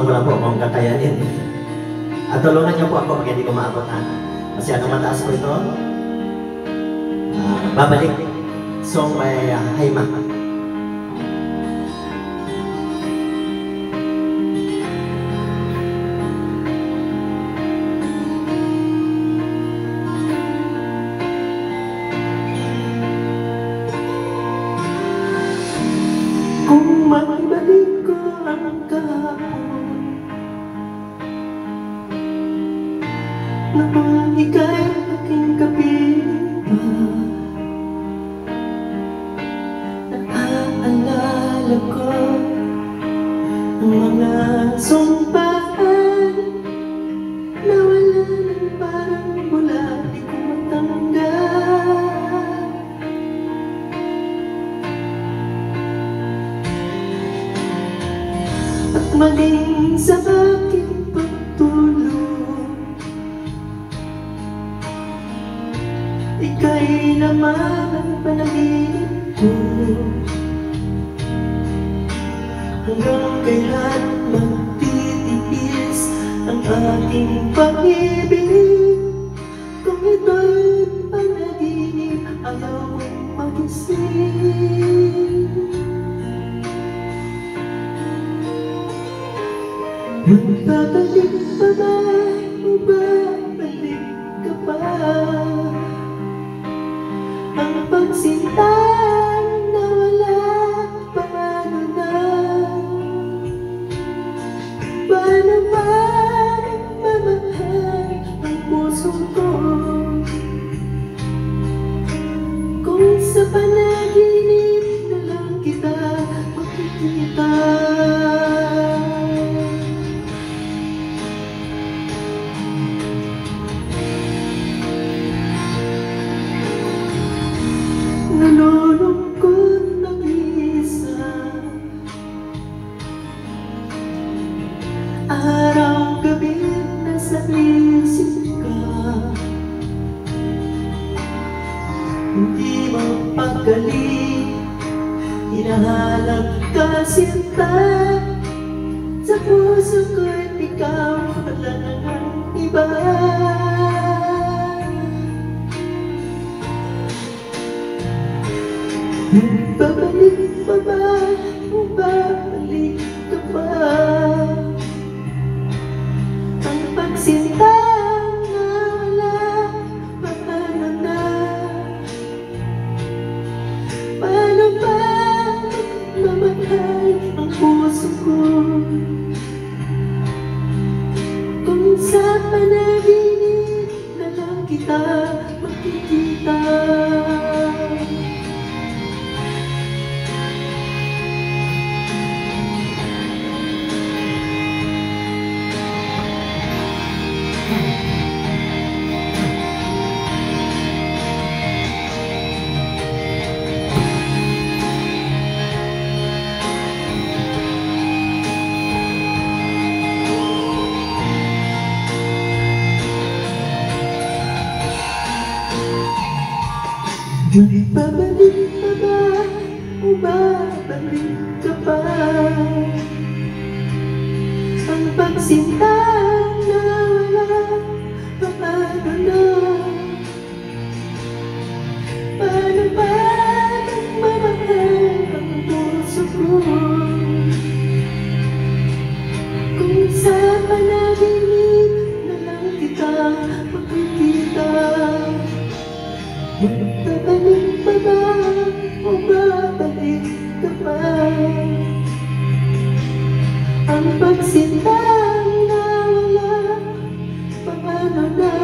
wala po akong kakayanin. At tulungan niyo po ako pag hindi ko maabot. Masyadong mataas po ito. Babalik. Song by Haima. Kung maibalik ko ang kahapon na mga ika'y aking kapitan, naaalala ko ang mga sumpaan na wala nang parang mula di ko matanggal. At maging sa aking pagtulog, ika'y naman ang panaginip ko. Hanggang kailan magtitiis ang ating pag-ibig? Kung ito'y panaginip, ayaw kong magising. Magbabalik pa ba o babalik ka pa? Ang pagsinta na wala, paano na? Paano ba nagmamahal ang puso ko? Kung sa panaginip na lang kita makikita. Nalulungkot ng isa, araw-gabi nasa isip ka. Hindi mapagaling, hinahanap ka sinta. Sa puso ko'y ikaw, wala nang iba. Babalik pa ba o babalik ka pa? Ang pagsinta na wala, paano na? Paano ba magmamahal ang puso ko? Kung sa panaginip na lang kita makikita. Babalik pa ba o babalik ka pa? Ang pagsinta na wala, paano na? Paano ba nagmamahal ang puso ko? Kung sa panaginip na lang kita makikita. Babalik pa ba o babalik ka pa? Ang pagsinta na wala, paano na?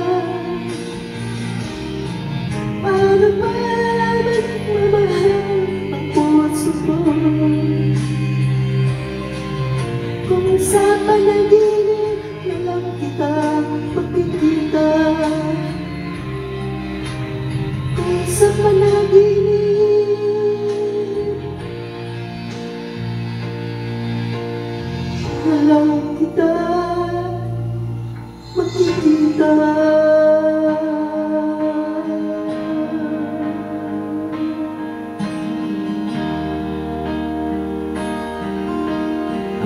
Paano ba nagmamahal ang puso ko? Kung sa panaginip na lang kita makikita. Sa panaginip na lang kita makikita.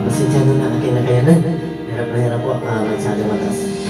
Pasensya na ang aking nakayanan. Hirap na hirap po, magsali matas.